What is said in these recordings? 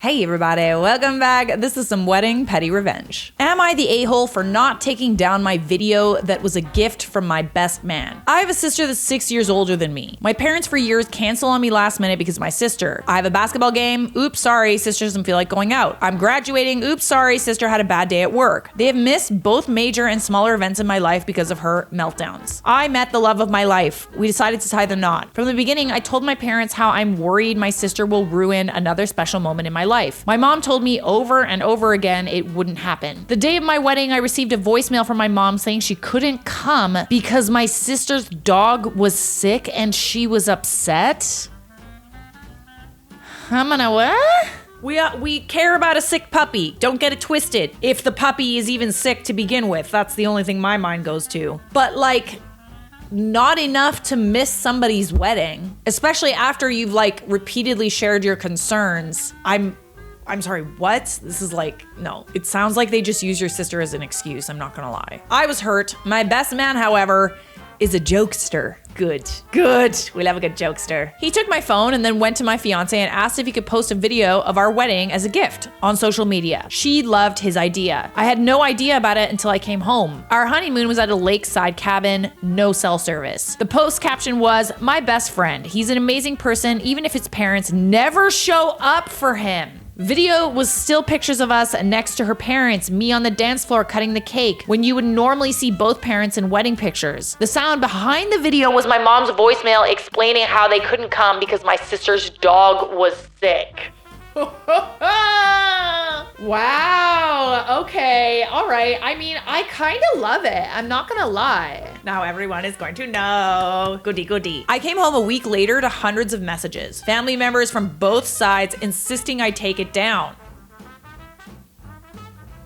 Hey everybody, welcome back. This is some wedding petty revenge. Am I the a-hole for not taking down my video that was a gift from my best man? I have a sister that's 6 years older than me. My parents for years cancel on me last minute because of my sister. I have a basketball game. Oops, sorry, sister doesn't feel like going out. I'm graduating. Oops, sorry, sister had a bad day at work. They have missed both major and smaller events in my life because of her meltdowns. I met the love of my life. We decided to tie the knot. From the beginning, I told my parents how I'm worried my sister will ruin another special moment in my life. My mom told me over and over again it wouldn't happen. The day of my wedding, I received a voicemail from my mom saying she couldn't come because my sister's dog was sick and she was upset. I'm gonna what? We care about a sick puppy. Don't get it twisted. If the puppy is even sick to begin with, that's the only thing my mind goes to. But like, not enough to miss somebody's wedding, especially after you've like repeatedly shared your concerns. I'm sorry, what? This is like, no. It sounds like they just use your sister as an excuse, I'm not gonna lie. I was hurt. My best man, however, is a jokester. Good. We love a good jokester. He took my phone and then went to my fiance and asked if he could post a video of our wedding as a gift on social media. She loved his idea. I had no idea about it until I came home. Our honeymoon was at a lakeside cabin, no cell service. The post caption was, "My best friend. He's an amazing person, even if his parents never show up for him." Video was still pictures of us next to her parents, me on the dance floor cutting the cake, when you would normally see both parents in wedding pictures. The sound behind the video was my mom's voicemail explaining how they couldn't come because my sister's dog was sick. Wow, okay, all right. I mean, I kind of love it. I'm not gonna lie. Now everyone is going to know. Goody. I came home a week later to hundreds of messages. Family members from both sides insisting I take it down.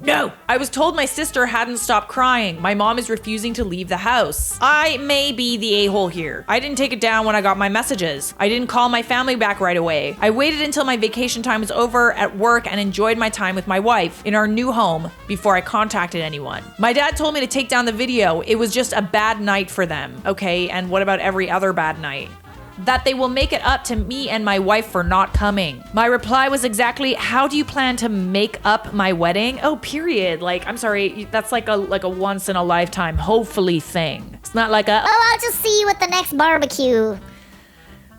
No! I was told my sister hadn't stopped crying. My mom is refusing to leave the house. I may be the a-hole here. I didn't take it down when I got my messages. I didn't call my family back right away. I waited until my vacation time was over at work and enjoyed my time with my wife in our new home before I contacted anyone. My dad told me to take down the video. It was just a bad night for them. Okay, and what about every other bad night? That they will make it up to me and my wife for not coming. My reply was exactly, how do you plan to make up my wedding? Oh, period. Like, I'm sorry, that's like a once in a lifetime, hopefully thing. It's not like a, oh, I'll just see you at the next barbecue.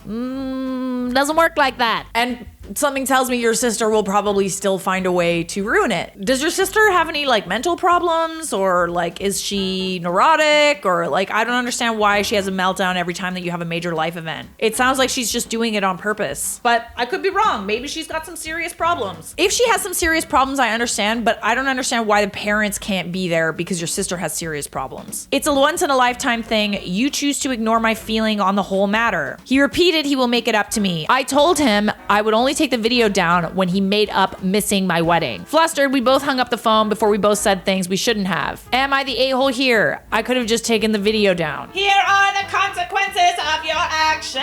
Doesn't work like that. And something tells me your sister will probably still find a way to ruin it. Does your sister have any like mental problems, or like is she neurotic, or like I don't understand why she has a meltdown every time that you have a major life event. It sounds like she's just doing it on purpose, but I could be wrong. Maybe she's got some serious problems. If she has some serious problems, I understand, but I don't understand why the parents can't be there because your sister has serious problems. It's a once in a lifetime thing. You choose to ignore my feeling on the whole matter. He repeated he will make it up to me. I told him I would only take the video down when he made up missing my wedding. Flustered, we both hung up the phone before we both said things we shouldn't have. Am I the a-hole here? I could have just taken the video down. Here are the consequences of your actions.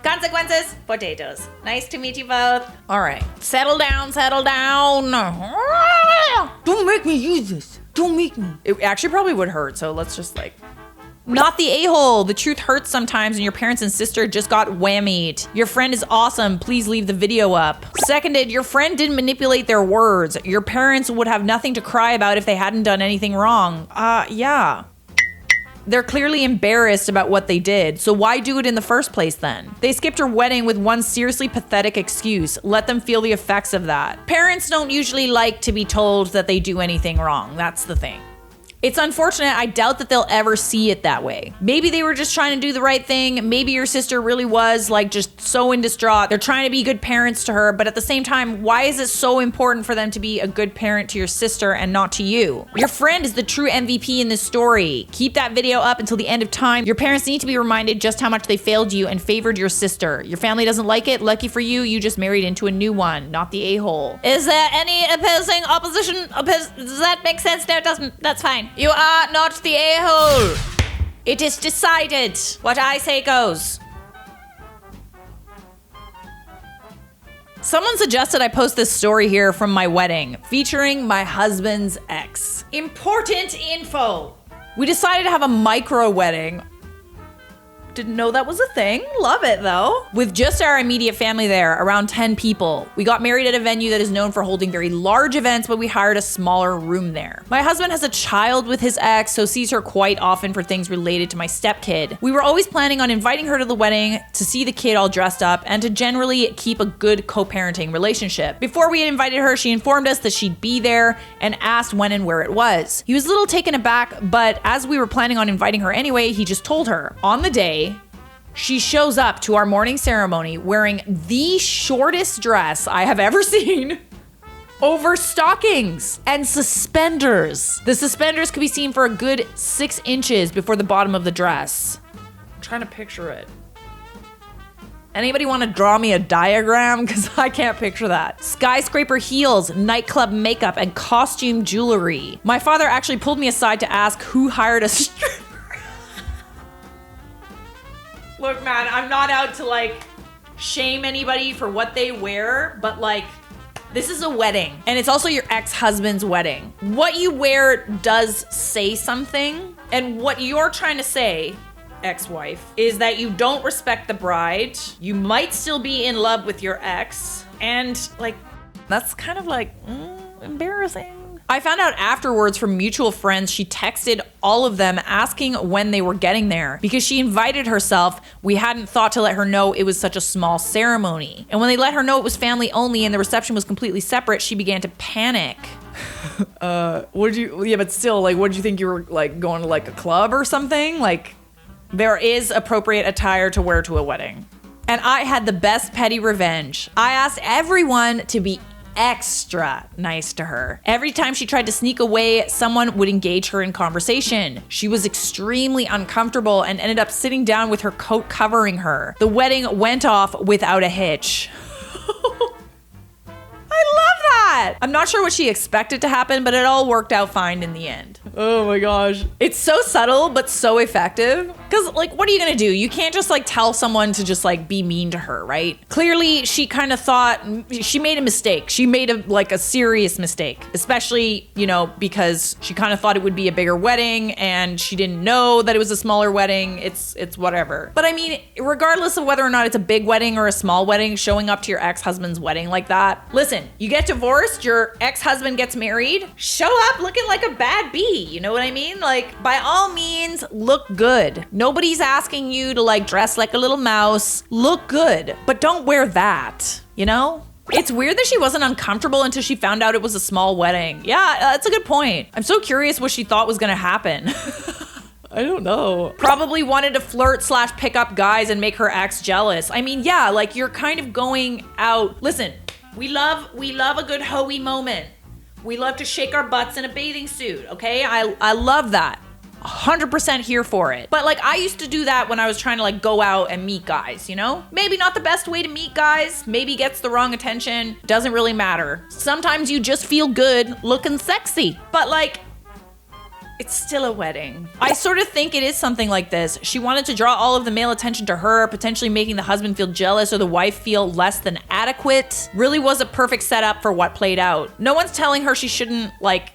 Consequences, potatoes. Nice to meet you both. All right, settle down. Don't make me use this. Don't make me. It actually probably would hurt, so let's just like... Not the a-hole. The truth hurts sometimes and your parents and sister just got whammied. Your friend is awesome. Please leave the video up. Seconded, your friend didn't manipulate their words. Your parents would have nothing to cry about if they hadn't done anything wrong. Yeah. They're clearly embarrassed about what they did, so why do it in the first place then? They skipped her wedding with one seriously pathetic excuse. Let them feel the effects of that. Parents don't usually like to be told that they do anything wrong. That's the thing. It's unfortunate. I doubt that they'll ever see it that way. Maybe they were just trying to do the right thing. Maybe your sister really was like just so in distraught. They're trying to be good parents to her, but at the same time, why is it so important for them to be a good parent to your sister and not to you? Your friend is the true MVP in this story. Keep that video up until the end of time. Your parents need to be reminded just how much they failed you and favored your sister. Your family doesn't like it. Lucky for you, you just married into a new one, not the a-hole. Is there any opposing opposition? Does that make sense? No, it doesn't. That's fine. You are not the a-hole. It is decided. What I say goes. Someone suggested I post this story here from my wedding, featuring my husband's ex. Important info. We decided to have a micro wedding Didn't know that was a thing. Love it though. With just our immediate family there, around 10 people. We got married at a venue that is known for holding very large events, but we hired a smaller room there. My husband has a child with his ex, so sees her quite often for things related to my stepkid. We were always planning on inviting her to the wedding to see the kid all dressed up and to generally keep a good co-parenting relationship. Before we had invited her, she informed us that she'd be there and asked when and where it was. He was a little taken aback, but as we were planning on inviting her anyway, he just told her. On the day, she shows up to our morning ceremony wearing the shortest dress I have ever seen over stockings and suspenders. The suspenders could be seen for a good 6 inches before the bottom of the dress. I'm trying to picture it. Anybody want to draw me a diagram? Because I can't picture that. Skyscraper heels, nightclub makeup, and costume jewelry. My father actually pulled me aside to ask who hired a stripper. Look, man, I'm not out to like shame anybody for what they wear, but like, this is a wedding and it's also your ex-husband's wedding. What you wear does say something, and what you're trying to say, ex-wife, is that you don't respect the bride. You might still be in love with your ex, and like, that's kind of like embarrassing. I found out afterwards from mutual friends she texted all of them asking when they were getting there. Because she invited herself, we hadn't thought to let her know it was such a small ceremony. And when they let her know it was family only and the reception was completely separate, she began to panic. But still, like, what did you think you were like going to like a club or something? Like, there is appropriate attire to wear to a wedding. And I had the best petty revenge. I asked everyone to be extra nice to her. Every time she tried to sneak away, someone would engage her in conversation. She was extremely uncomfortable and ended up sitting down with her coat covering her. The wedding went off without a hitch. I love that. I'm not sure what she expected to happen, but it all worked out fine in the end. Oh my gosh. It's so subtle, but so effective. Because like, what are you gonna do? You can't just like tell someone to just like be mean to her, right? Clearly, she kind of thought she made a mistake. She made a serious mistake, especially, you know, because she kind of thought it would be a bigger wedding and she didn't know that it was a smaller wedding. It's whatever. But I mean, regardless of whether or not it's a big wedding or a small wedding, showing up to your ex-husband's wedding like that. Listen, you get divorced, your ex-husband gets married, show up looking like a bad bee. You know what I mean? Like, by all means, look good. Nobody's asking you to like dress like a little mouse. Look good, but don't wear that, you know? It's weird that she wasn't uncomfortable until she found out it was a small wedding. Yeah, that's a good point. I'm so curious what she thought was gonna happen. I don't know. Probably wanted to flirt / pick up guys and make her ex jealous. I mean, yeah, like you're kind of going out. Listen, we love a good hoey moment. We love to shake our butts in a bathing suit, okay? I love that. 100% here for it. But like, I used to do that when I was trying to like go out and meet guys, you know? Maybe not the best way to meet guys, maybe gets the wrong attention, doesn't really matter. Sometimes you just feel good looking sexy, but like, it's still a wedding. I sort of think it is something like this. She wanted to draw all of the male attention to her, potentially making the husband feel jealous or the wife feel less than adequate. Really was a perfect setup for what played out. No one's telling her she shouldn't like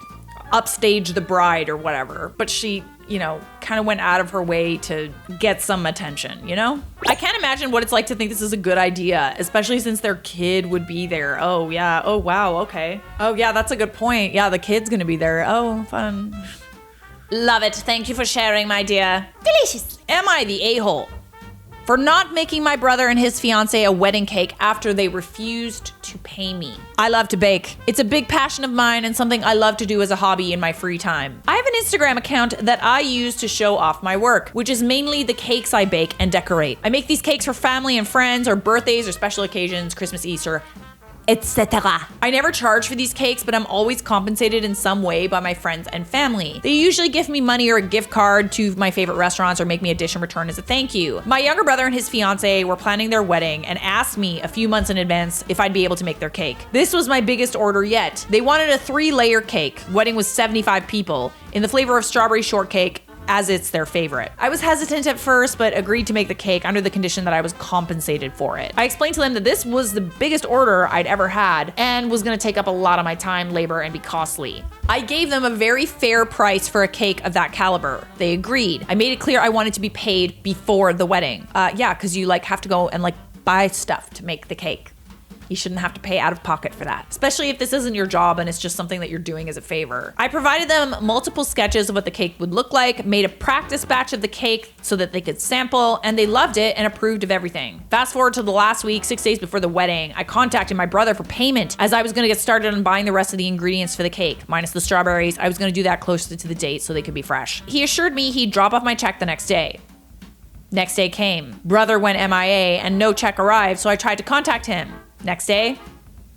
upstage the bride or whatever, but she, you know, kind of went out of her way to get some attention, you know? I can't imagine what it's like to think this is a good idea, especially since their kid would be there. Oh yeah, oh wow, okay. Oh yeah, that's a good point. Yeah, the kid's gonna be there. Oh, fun. Love it. Thank you for sharing, my dear. Delicious. Am I the a-hole for not making my brother and his fiance a wedding cake after they refused to pay me? I love to bake. It's a big passion of mine and something I love to do as a hobby in my free time. I have an Instagram account that I use to show off my work, which is mainly the cakes I bake and decorate. I make these cakes for family and friends or birthdays or special occasions, Christmas, Easter, etc. I never charge for these cakes, but I'm always compensated in some way by my friends and family. They usually give me money or a gift card to my favorite restaurants or make me a dish in return as a thank you. My younger brother and his fiance were planning their wedding and asked me a few months in advance if I'd be able to make their cake. This was my biggest order yet. They wanted a 3-layer cake. Wedding was 75 people in the flavor of strawberry shortcake as it's their favorite. I was hesitant at first, but agreed to make the cake under the condition that I was compensated for it. I explained to them that this was the biggest order I'd ever had and was gonna take up a lot of my time, labor, and be costly. I gave them a very fair price for a cake of that caliber. They agreed. I made it clear I wanted to be paid before the wedding. Yeah, because you have to go and buy stuff to make the cake. You shouldn't have to pay out of pocket for that, especially if this isn't your job and it's just something that you're doing as a favor. I provided them multiple sketches of what the cake would look like, made a practice batch of the cake so that they could sample, and they loved it and approved of everything. Fast forward to the last week, 6 days before the wedding, I contacted my brother for payment as I was gonna get started on buying the rest of the ingredients for the cake, minus the strawberries. I was gonna do that closer to the date so they could be fresh. He assured me he'd drop off my check the next day. Next day came. Brother went MIA and no check arrived, so I tried to contact him. Next day,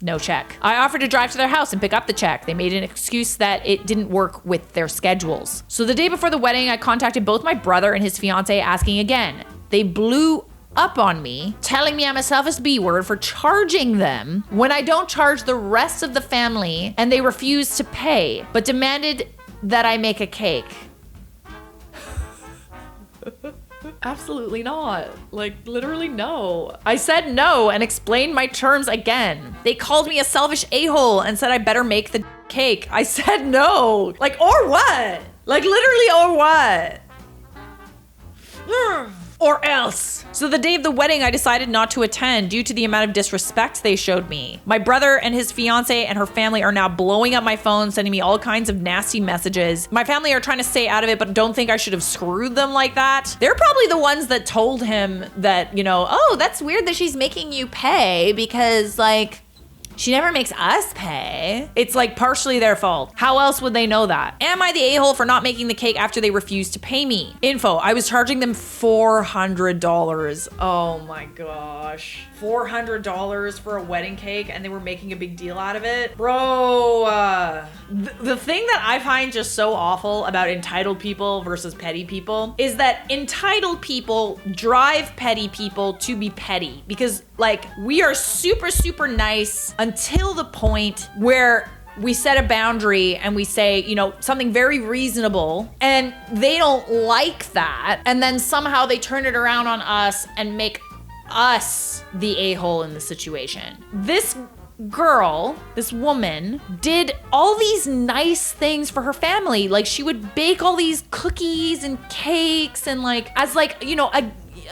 no check. I offered to drive to their house and pick up the check. They made an excuse that it didn't work with their schedules. So the day before the wedding, I contacted both my brother and his fiance asking again. They blew up on me, telling me I'm a selfish B-word for charging them when I don't charge the rest of the family, and they refused to pay, but demanded that I make a cake. Absolutely not. Literally no. I said no and explained my terms again. They called me a selfish a-hole and said I better make the cake. I said no. Or what? Literally, or what? Or else. So the day of the wedding, I decided not to attend due to the amount of disrespect they showed me. My brother and his fiance and her family are now blowing up my phone, sending me all kinds of nasty messages. My family are trying to stay out of it, but don't think I should have screwed them like that. They're probably the ones that told him that, oh, that's weird that she's making you pay because she never makes us pay. It's partially their fault. How else would they know that? Am I the a-hole for not making the cake after they refused to pay me? Info, I was charging them $400. Oh my gosh. $400 for a wedding cake and they were making a big deal out of it? Bro, the thing that I find just so awful about entitled people versus petty people is that entitled people drive petty people to be petty because we are super, super nice until the point where we set a boundary and we say, something very reasonable and they don't like that. And then somehow they turn it around on us and make us the a-hole in the situation. This girl, this woman, did all these nice things for her family. She would bake all these cookies and cakes and as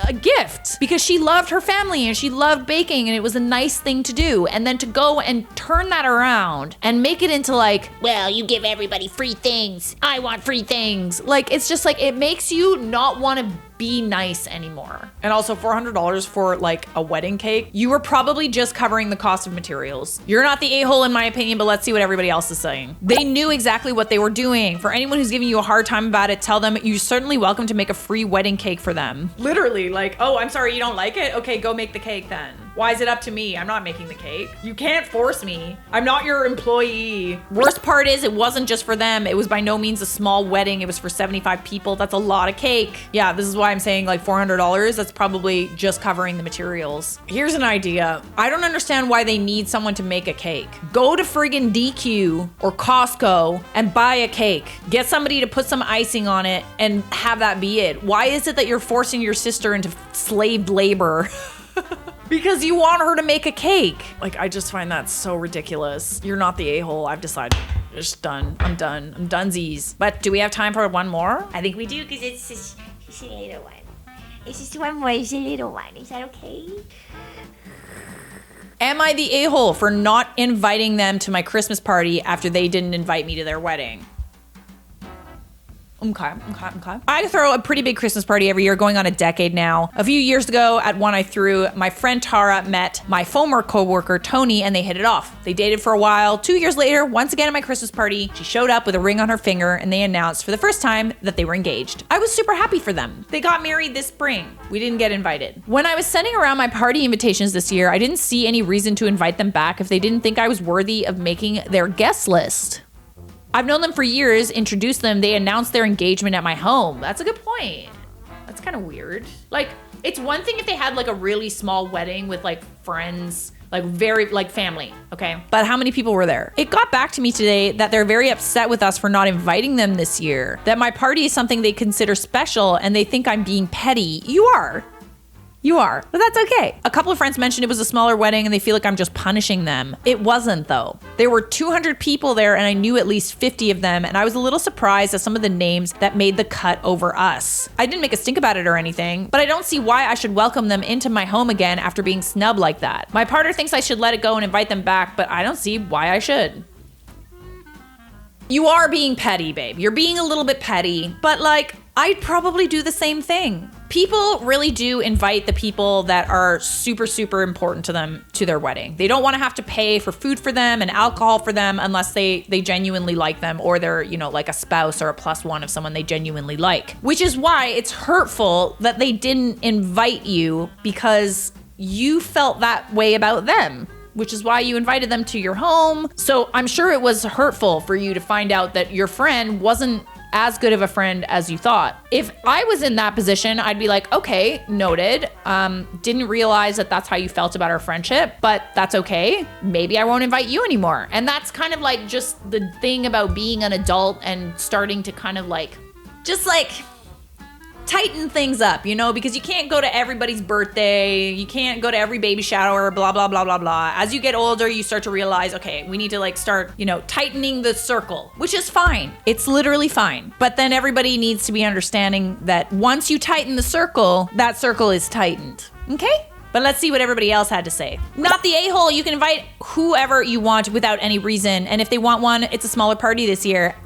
a gift because she loved her family and she loved baking and it was a nice thing to do. And then to go and turn that around and make it into well, you give everybody free things. I want free things. It's just it makes you not want to be nice anymore. And also $400 for a wedding cake. You were probably just covering the cost of materials. You're not the a-hole in my opinion, but let's see what everybody else is saying. They knew exactly what they were doing. For anyone who's giving you a hard time about it, tell them you're certainly welcome to make a free wedding cake for them. Literally oh, I'm sorry, you don't like it? Okay, go make the cake then. Why is it up to me? I'm not making the cake. You can't force me. I'm not your employee. Worst part is it wasn't just for them. It was by no means a small wedding. It was for 75 people. That's a lot of cake. Yeah, this is why I'm saying $400. That's probably just covering the materials. Here's an idea. I don't understand why they need someone to make a cake. Go to friggin' DQ or Costco and buy a cake. Get somebody to put some icing on it and have that be it. Why is it that you're forcing your sister into slave labor? Because you want her to make a cake. I just find that so ridiculous. You're not the a-hole. I've decided. Just done. I'm done. I'm donesies. But do we have time for one more? I think we do because it's just a little one. It's just one more. It's a little one. Is that okay? Am I the a-hole for not inviting them to my Christmas party after they didn't invite me to their wedding? Okay. I throw a pretty big Christmas party every year, going on a decade now. A few years ago, at one I threw, my friend Tara met my former coworker Tony, and they hit it off. They dated for a while. 2 years later, once again at my Christmas party, she showed up with a ring on her finger, and they announced for the first time that they were engaged. I was super happy for them. They got married this spring. We didn't get invited. When I was sending around my party invitations this year, I didn't see any reason to invite them back if they didn't think I was worthy of making their guest list. I've known them for years, introduced them, they announced their engagement at my home. That's a good point. That's kind of weird. It's one thing if they had a really small wedding with friends Like very, like family, okay? But how many people were there? It got back to me today that they're very upset with us for not inviting them this year. That my party is something they consider special and they think I'm being petty. You are. You are, but that's okay. A couple of friends mentioned it was a smaller wedding and they feel like I'm just punishing them. It wasn't though. There were 200 people there and I knew at least 50 of them, and I was a little surprised at some of the names that made the cut over us. I didn't make a stink about it or anything, but I don't see why I should welcome them into my home again after being snubbed like that. My partner thinks I should let it go and invite them back, but I don't see why I should. You are being petty, babe. You're being a little bit petty, but like, I'd probably do the same thing. People really do invite the people that are super, super important to them to their wedding. They don't want to have to pay for food for them and alcohol for them unless they genuinely like them, or they're, you know, like a spouse or a +1 of someone they genuinely like. Which is why it's hurtful that they didn't invite you because you felt that way about them. Which is why you invited them to your home. So I'm sure it was hurtful for you to find out that your friend wasn't as good of a friend as you thought. If I was in that position, I'd be like, okay, noted. Didn't realize that that's how you felt about our friendship, but that's okay. Maybe I won't invite you anymore. And that's kind of like just the thing about being an adult and starting to kind of like, just like, tighten things up, you know, because you can't go to everybody's birthday, you can't go to every baby shower, blah, blah, blah, blah, blah. As you get older, you start to realize, okay, we need to like start, you know, tightening the circle, which is fine. It's literally fine. But then everybody needs to be understanding that once you tighten the circle, that circle is tightened, okay? But let's see what everybody else had to say. Not the a-hole. You can invite whoever you want without any reason. And if they want one, it's a smaller party this year.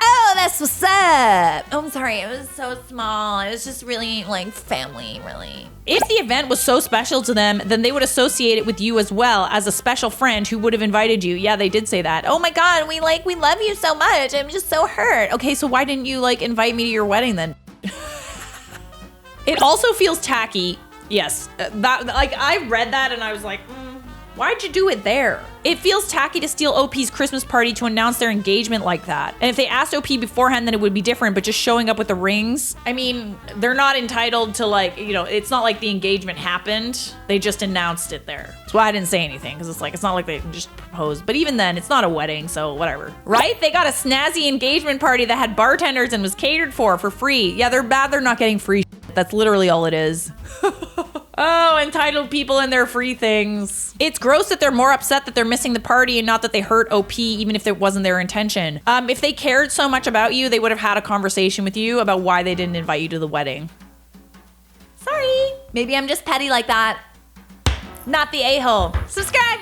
Oh, that's what's up. Oh, I'm sorry. It was so small. It was just really like family, really. If the event was so special to them, then they would associate it with you as well as a special friend who would have invited you. Yeah, they did say that. Oh my God, we love you so much. I'm just so hurt. Okay, so why didn't you like invite me to your wedding then? It also feels tacky. Yes, that like I read that and I was like, why'd you do it there? It feels tacky to steal OP's Christmas party to announce their engagement like that. And if they asked OP beforehand, then it would be different, but just showing up with the rings, I mean, they're not entitled to like, you know, it's not like the engagement happened. They just announced it there. That's why I didn't say anything, because it's like, it's not like they just proposed. But even then, it's not a wedding, so whatever. Right? They got a snazzy engagement party that had bartenders and was catered for free. Yeah, they're bad they're not getting free shit. That's literally all it is. Oh, entitled people and their free things. It's gross that they're more upset that they're missing the party and not that they hurt OP, even if it wasn't their intention. If they cared so much about you, they would have had a conversation with you about why they didn't invite you to the wedding. Sorry. Maybe I'm just petty like that. Not the a-hole. Subscribe.